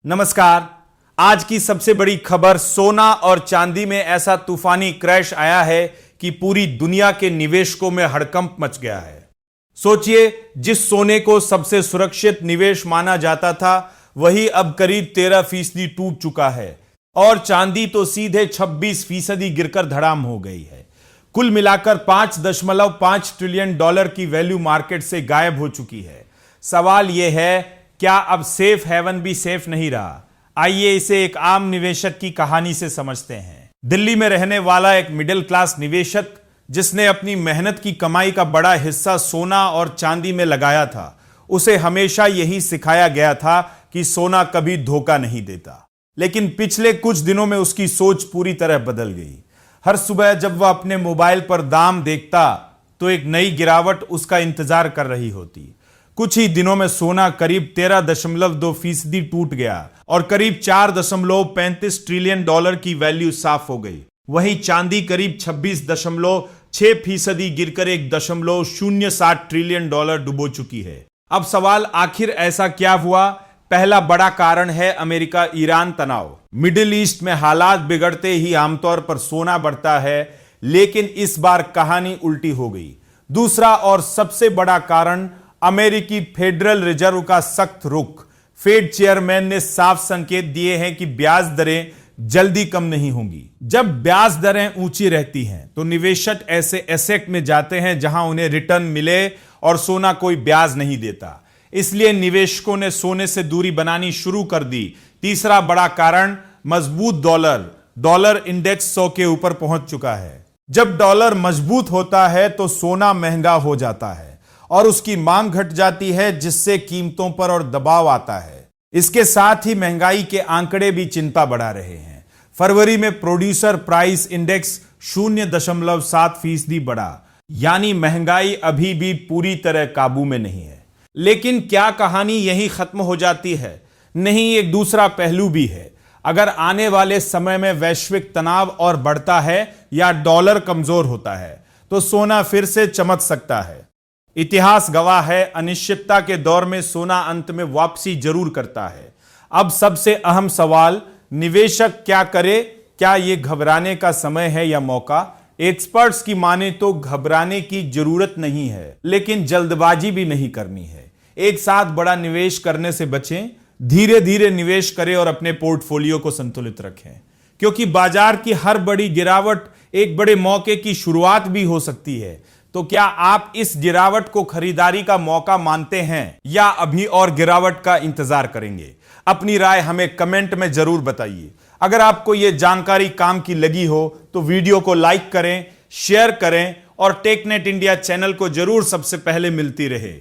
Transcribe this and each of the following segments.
नमस्कार। आज की सबसे बड़ी खबर, सोना और चांदी में ऐसा तूफानी क्रैश आया है कि पूरी दुनिया के निवेशकों में हड़कंप मच गया है। सोचिए, जिस सोने को सबसे सुरक्षित निवेश माना जाता था वही अब करीब 13% टूट चुका है और चांदी तो सीधे 26% गिरकर धड़ाम हो गई है। कुल मिलाकर 5.5 ट्रिलियन डॉलर की वैल्यू मार्केट से गायब हो चुकी है। सवाल यह है, क्या अब सेफ हेवन भी सेफ नहीं रहा? आइए इसे एक आम निवेशक की कहानी से समझते हैं। दिल्ली में रहने वाला एक मिडिल क्लास निवेशक, जिसने अपनी मेहनत की कमाई का बड़ा हिस्सा सोना और चांदी में लगाया था, उसे हमेशा यही सिखाया गया था कि सोना कभी धोखा नहीं देता। लेकिन पिछले कुछ दिनों में उसकी सोच पूरी तरह बदल गई। हर सुबह जब वह अपने मोबाइल पर दाम देखता तो एक नई गिरावट उसका इंतजार कर रही होती। कुछ ही दिनों में सोना करीब 13.2% टूट गया और करीब 4.35 ट्रिलियन डॉलर की वैल्यू साफ हो गई। वहीं चांदी करीब 26.6% गिरकर 1.07 ट्रिलियन डॉलर डुबो चुकी है। अब सवाल, आखिर ऐसा क्या हुआ? पहला बड़ा कारण है अमेरिका ईरान तनाव। मिडिल ईस्ट में हालात बिगड़ते ही आमतौर पर सोना बढ़ता है, लेकिन इस बार कहानी उल्टी हो गई। दूसरा और सबसे बड़ा कारण अमेरिकी फेडरल रिजर्व का सख्त रुख। फेड चेयरमैन ने साफ संकेत दिए हैं कि ब्याज दरें जल्दी कम नहीं होंगी। जब ब्याज दरें ऊंची रहती हैं तो निवेशक ऐसे एसेट में जाते हैं जहां उन्हें रिटर्न मिले, और सोना कोई ब्याज नहीं देता। इसलिए निवेशकों ने सोने से दूरी बनानी शुरू कर दी। तीसरा बड़ा कारण, मजबूत डॉलर। डॉलर इंडेक्स 100 के ऊपर पहुंच चुका है। जब डॉलर मजबूत होता है तो सोना महंगा हो जाता है और उसकी मांग घट जाती है, जिससे कीमतों पर और दबाव आता है। इसके साथ ही महंगाई के आंकड़े भी चिंता बढ़ा रहे हैं। फरवरी में प्रोड्यूसर प्राइस इंडेक्स 0.7% बढ़ा, यानी महंगाई अभी भी पूरी तरह काबू में नहीं है। लेकिन क्या कहानी यही खत्म हो जाती है? नहीं, एक दूसरा पहलू भी है। अगर आने वाले समय में वैश्विक तनाव और बढ़ता है या डॉलर कमजोर होता है तो सोना फिर से चमक सकता है। इतिहास गवाह है, अनिश्चितता के दौर में सोना अंत में वापसी जरूर करता है। अब सबसे अहम सवाल, निवेशक क्या करे? क्या यह घबराने का समय है या मौका? एक्सपर्ट्स की माने तो घबराने की जरूरत नहीं है, लेकिन जल्दबाजी भी नहीं करनी है। एक साथ बड़ा निवेश करने से बचें, धीरे धीरे निवेश करें और अपने पोर्टफोलियो को संतुलित रखें, क्योंकि बाजार की हर बड़ी गिरावट एक बड़े मौके की शुरुआत भी हो सकती है। तो क्या आप इस गिरावट को खरीदारी का मौका मानते हैं या अभी और गिरावट का इंतजार करेंगे? अपनी राय हमें कमेंट में जरूर बताइए। अगर आपको यह जानकारी काम की लगी हो तो वीडियो को लाइक करें, शेयर करें और टेकनेट इंडिया चैनल को जरूर सबसे पहले मिलती रहे।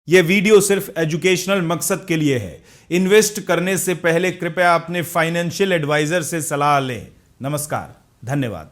यह वीडियो सिर्फ एजुकेशनल मकसद के लिए है। इन्वेस्ट करने से पहले कृपया अपने फाइनेंशियल एडवाइजर से सलाह लें। नमस्कार, धन्यवाद।